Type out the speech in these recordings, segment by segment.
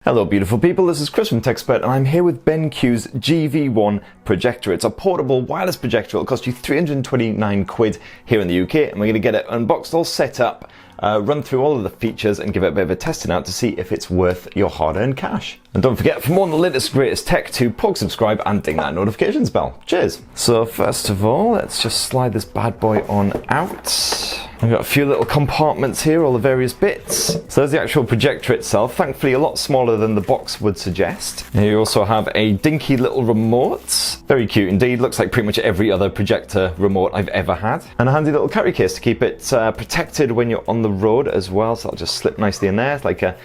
Hello beautiful people, this is Chris from TechSpert and I'm here with BenQ's GV1 projector. It's a portable wireless projector. It'll cost you 329 quid here in the UK and we're going to get it unboxed, all set up, run through all of the features and give it a bit of a testing out to see if it's worth your hard-earned cash. And don't forget, for more on the latest greatest tech, to subscribe and ding that notifications bell. Cheers! So first of all, let's just slide this bad boy on out. We've got a few little compartments here, all the various bits. So there's the actual projector itself, thankfully a lot smaller than the box would suggest. Here you also have a dinky little remote. Very cute indeed, looks like pretty much every other projector remote I've ever had. And a handy little carry case to keep it protected when you're on the road as well, so it'll just slip nicely in there. It's like a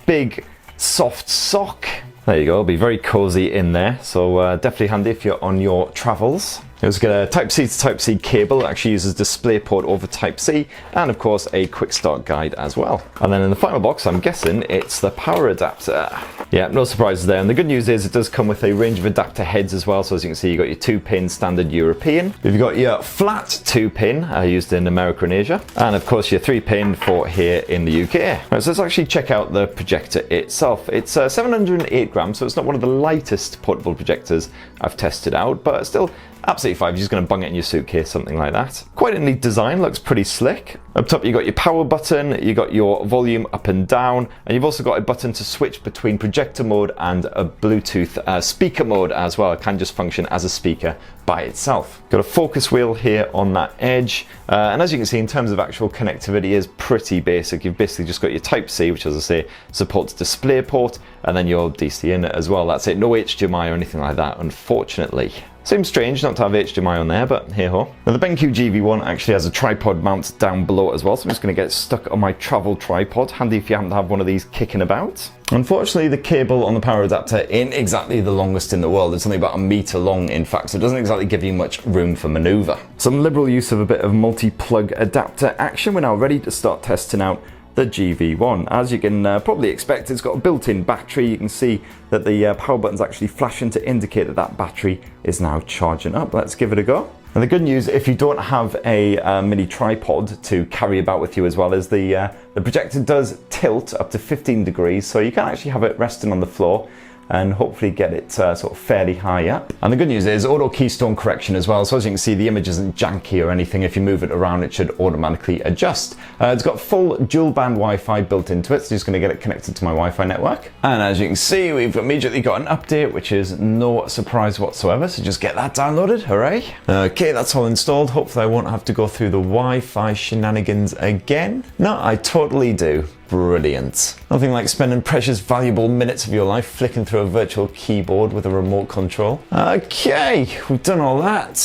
big soft sock. There you go, it'll be very cozy in there, so definitely handy if you're on your travels. It's got a Type-C to Type-C cable. It actually uses DisplayPort over Type-C, and of course a quick start guide as well. And then in the final box, I'm guessing it's the power adapter. Yeah, no surprises there. And the good news is it does come with a range of adapter heads as well. So as you can see, you've got your 2-pin standard European. You've got your flat 2-pin used in America and Asia. And of course your 3-pin for here in the UK. Right, so let's actually check out the projector itself. It's 708 grams, so it's not one of the lightest portable projectors I've tested out, but still absolutely fine. You're just going to bung it in your suitcase, something like that. Quite a neat design, looks pretty slick. Up top you got your power button, you got your volume up and down, and you've also got a button to switch between projector mode and a Bluetooth speaker mode as well. It can just function as a speaker by itself. Got a focus wheel here on that edge, and as you can see, in terms of actual connectivity, is pretty basic. You've basically just got your Type-C, which, as I say, supports DisplayPort, and then your DC in it as well. That's it. No HDMI or anything like that, unfortunately. Seems strange not to have HDMI on there, but hey-ho. Now the BenQ GV1 actually has a tripod mount down below as well, so I'm just going to get it stuck on my travel tripod. Handy if you happen to have one of these kicking about. Unfortunately, the cable on the power adapter ain't exactly the longest in the world. It's only about a meter long, in fact, so it doesn't exactly give you much room for maneuver. Some liberal use of a bit of multi-plug adapter action. We're now ready to start testing out the GV1. As you can probably expect, it's got a built-in battery. You can see that the power button's actually flashing to indicate that that battery is now charging up. Let's give it a go. And the good news, if you don't have a mini tripod to carry about with you as well, is the projector does tilt up to 15 degrees, so you can actually have it resting on the floor and hopefully get it sort of fairly high up. And the good news is auto keystone correction as well, so as you can see, the image isn't janky or anything. If you move it around, it should automatically adjust. It's got full dual band Wi-Fi built into it, so just going to get it connected to my Wi-Fi network. And as you can see, we've immediately got an update, which is no surprise whatsoever, so just get that downloaded, hooray. Okay, that's all installed. Hopefully I won't have to go through the Wi-Fi shenanigans again. No, I totally do. Brilliant. Nothing like spending precious valuable minutes of your life flicking through a virtual keyboard with a remote control. Okay, we've done all that.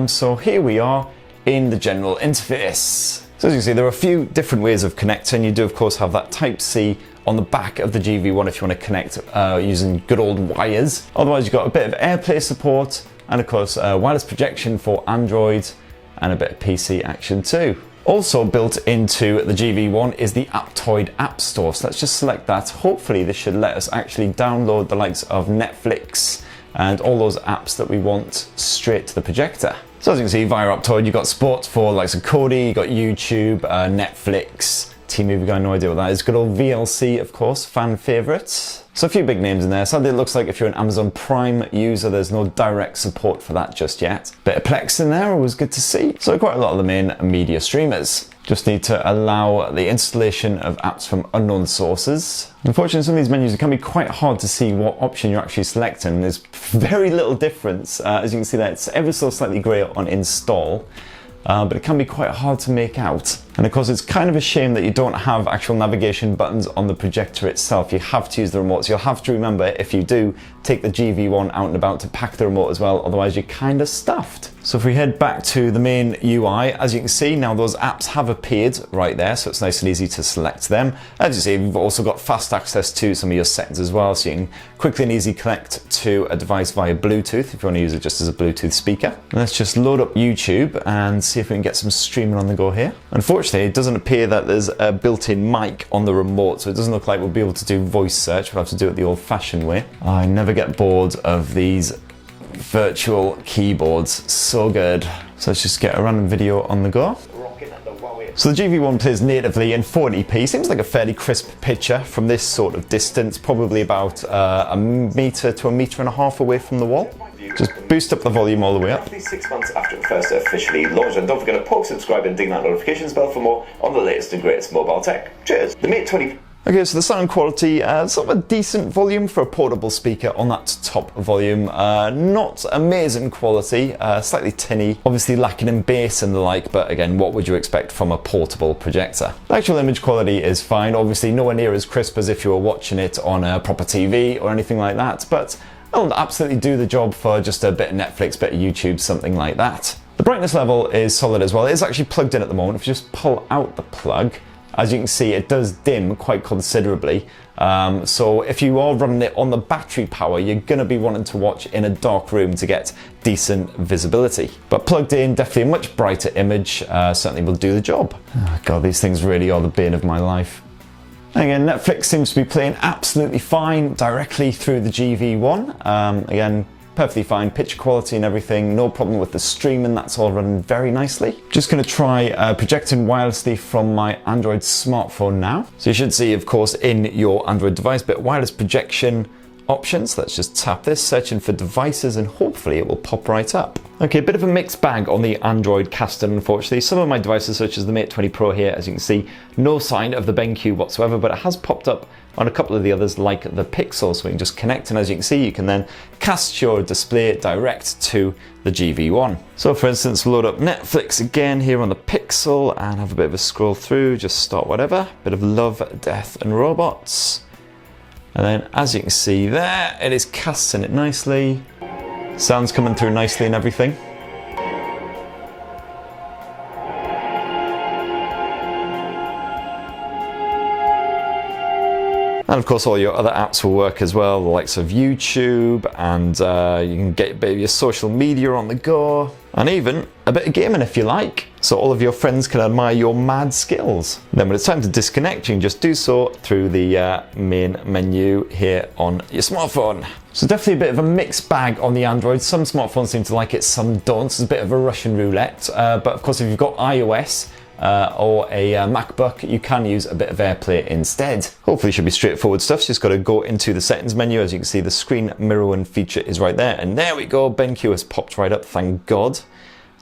So here we are in the general interface. So as you can see, there are a few different ways of connecting. You do of course have that Type-C on the back of the GV1 if you want to connect using good old wires. Otherwise you've got a bit of AirPlay support and of course wireless projection for Android and a bit of PC action too. Also built into the GV1 is the Aptoide App Store, so let's just select that. Hopefully this should let us actually download the likes of Netflix and all those apps that we want straight to the projector. So as you can see, via Aptoide you've got sports for the likes of Kodi, you've got YouTube, Netflix, T-Movie Guy, no idea what that is. Good old VLC, of course, fan favourites. So a few big names in there. Sadly, it looks like if you're an Amazon Prime user, there's no direct support for that just yet. Bit of Plex in there, always good to see. So quite a lot of the main media streamers. Just need to allow the installation of apps from unknown sources. Unfortunately, some of these menus, it can be quite hard to see what option you're actually selecting. There's very little difference. As you can see there, it's ever so slightly grey on install. But it can be quite hard to make out. And of course it's kind of a shame that you don't have actual navigation buttons on the projector itself. You have to use the remote, so you'll have to remember, if you do take the GV1 out and about, to pack the remote as well, otherwise you're kind of stuffed. So if we head back to the main UI, as you can see now those apps have appeared right there, so it's nice and easy to select them. As you see, you've also got fast access to some of your settings as well, so you can quickly and easily connect to a device via Bluetooth if you want to use it just as a Bluetooth speaker. Let's just load up YouTube and see if we can get some streaming on the go here. Unfortunately, it doesn't appear that there's a built-in mic on the remote, so it doesn't look like we'll be able to do voice search. We'll have to do it the old-fashioned way. I never get bored of these virtual keyboards, so good. So let's just get a random video on the go. Rocking at the Wowie 4K. So the GV1 plays natively in 480p. Seems like a fairly crisp picture from this sort of distance, probably about a metre to a metre and a half away from the wall. Just boost up the volume all the way up. 6 months after it first officially launched, and don't forget to poke, subscribe and ding that notifications bell for more on the latest and greatest mobile tech. Cheers! The Mate 20... Okay, so the sound quality, sort of a decent volume for a portable speaker on that top volume. Not amazing quality, slightly tinny, obviously lacking in bass and the like, but again, what would you expect from a portable projector? The actual image quality is fine, obviously nowhere near as crisp as if you were watching it on a proper TV or anything like that, but it'll absolutely do the job for just a bit of Netflix, bit of YouTube, something like that. The brightness level is solid as well. It is actually plugged in at the moment. If you just pull out the plug, as you can see, it does dim quite considerably. So if you are running it on the battery power, you're going to be wanting to watch in a dark room to get decent visibility. But plugged in, definitely a much brighter image, certainly will do the job. Oh God, these things really are the bane of my life. Again, Netflix seems to be playing absolutely fine directly through the GV1. Again, perfectly fine picture quality and everything, no problem with the streaming, that's all running very nicely. Just going to try projecting wirelessly from my Android smartphone now. So you should see, of course, in your Android device, but wireless projection options. Let's just tap this, searching for devices, and hopefully it will pop right up. Okay, a bit of a mixed bag on the Android casting, unfortunately. Some of my devices, such as the Mate 20 Pro here, as you can see, no sign of the BenQ whatsoever, but it has popped up on a couple of the others, like the Pixel, so we can just connect, and as you can see, you can then cast your display direct to the GV1. So for instance, we'll load up Netflix again here on the Pixel and have a bit of a scroll through, just start whatever, bit of Love, Death and Robots. And then as you can see there, it is casting it nicely. Sound's coming through nicely and everything. And of course all your other apps will work as well, the likes of YouTube, and you can get a bit of your social media on the go, and even a bit of gaming if you like, so all of your friends can admire your mad skills. Then when it's time to disconnect, you can just do so through the main menu here on your smartphone. So definitely a bit of a mixed bag on the Android. Some smartphones seem to like it, some don't. It's a bit of a Russian roulette, but of course if you've got iOS, or a MacBook, you can use a bit of AirPlay instead. Hopefully should be straightforward stuff. Just got to go into the settings menu. As you can see, the screen mirroring feature is right there, and there we go, BenQ has popped right up, thank God.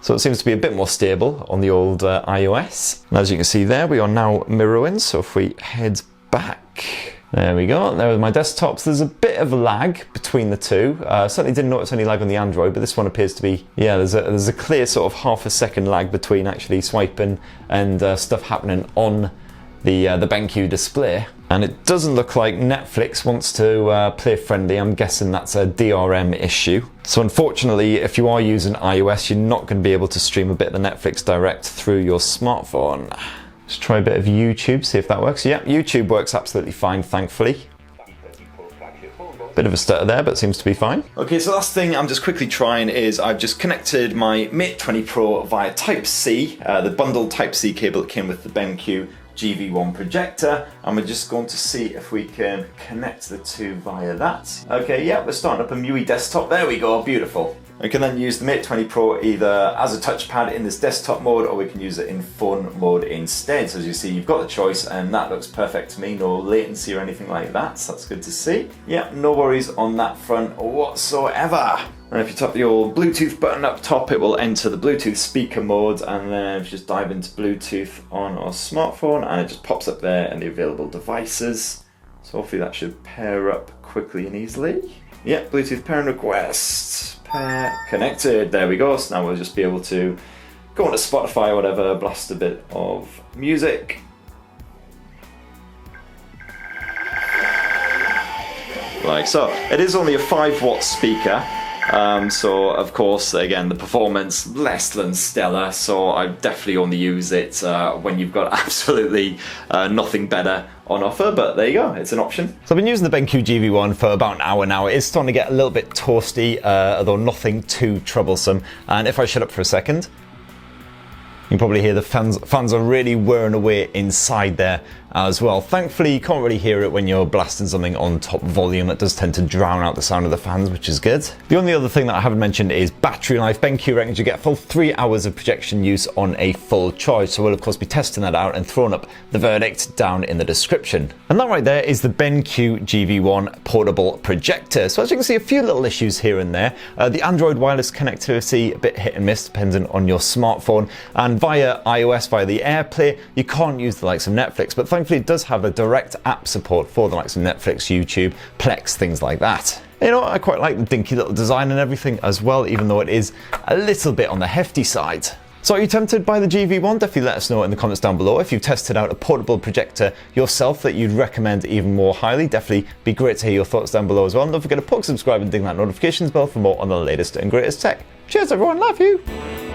So it seems to be a bit more stable on the old iOS. And as you can see there, we are now mirroring, so if we head back, there we go, there are my desktops. There's a bit of a lag between the two. Certainly didn't notice any lag on the Android, but this one appears to be, yeah, there's a clear sort of half a second lag between actually swiping and stuff happening on the BenQ display. And it doesn't look like Netflix wants to play friendly. I'm guessing that's a DRM issue. So unfortunately, if you are using iOS, you're not going to be able to stream a bit of the Netflix direct through your smartphone. Let's try a bit of YouTube, see if that works. Yeah, YouTube works absolutely fine, thankfully. Bit of a stutter there, but seems to be fine. Okay, so last thing I'm just quickly trying is I've just connected my Mate 20 Pro via Type-C, the bundled Type-C cable that came with the BenQ GV1 projector, and we're just going to see if we can connect the two via that. Okay, yeah, we're starting up a MIUI desktop. There we go, beautiful. We can then use the Mate 20 Pro either as a touchpad in this desktop mode, or we can use it in phone mode instead. So as you see, you've got the choice, and that looks perfect to me. No latency or anything like that, so that's good to see. Yeah, no worries on that front whatsoever. And if you tap the old Bluetooth button up top, it will enter the Bluetooth speaker mode, and then if you just dive into Bluetooth on our smartphone, and it just pops up there and the available devices. So hopefully that should pair up quickly and easily. Yeah, Bluetooth pairing request. Pair connected, there we go. So now we'll just be able to go onto Spotify or whatever, blast a bit of music. Like so. It is only a 5-watt speaker. So of course, again, the performance less than stellar, so I definitely only use it when you've got absolutely nothing better on offer, but there you go, it's an option. So I've been using the BenQ GV1 for about an hour now. It is starting to get a little bit toasty, although nothing too troublesome. And if I shut up for a second, you can probably hear the fans are really whirring away inside there, as well. Thankfully, you can't really hear it when you're blasting something on top volume. It does tend to drown out the sound of the fans, which is good. The only other thing that I haven't mentioned is battery life. BenQ reckons you get a full 3 hours of projection use on a full charge, so we'll of course be testing that out and throwing up the verdict down in the description. And that right there is the BenQ GV1 portable projector. So as you can see, a few little issues here and there. The Android wireless connectivity, a bit hit and miss depending on your smartphone, and via iOS, via the AirPlay, you can't use the likes of Netflix, but thankfully it does have a direct app support for the likes of Netflix, YouTube, Plex, things like that. You know, I quite like the dinky little design and everything as well, even though it is a little bit on the hefty side. So are you tempted by the GV1? Definitely let us know in the comments down below. If you've tested out a portable projector yourself that you'd recommend even more highly, definitely be great to hear your thoughts down below as well. And don't forget to subscribe and ding that notifications bell for more on the latest and greatest tech. Cheers everyone, love you!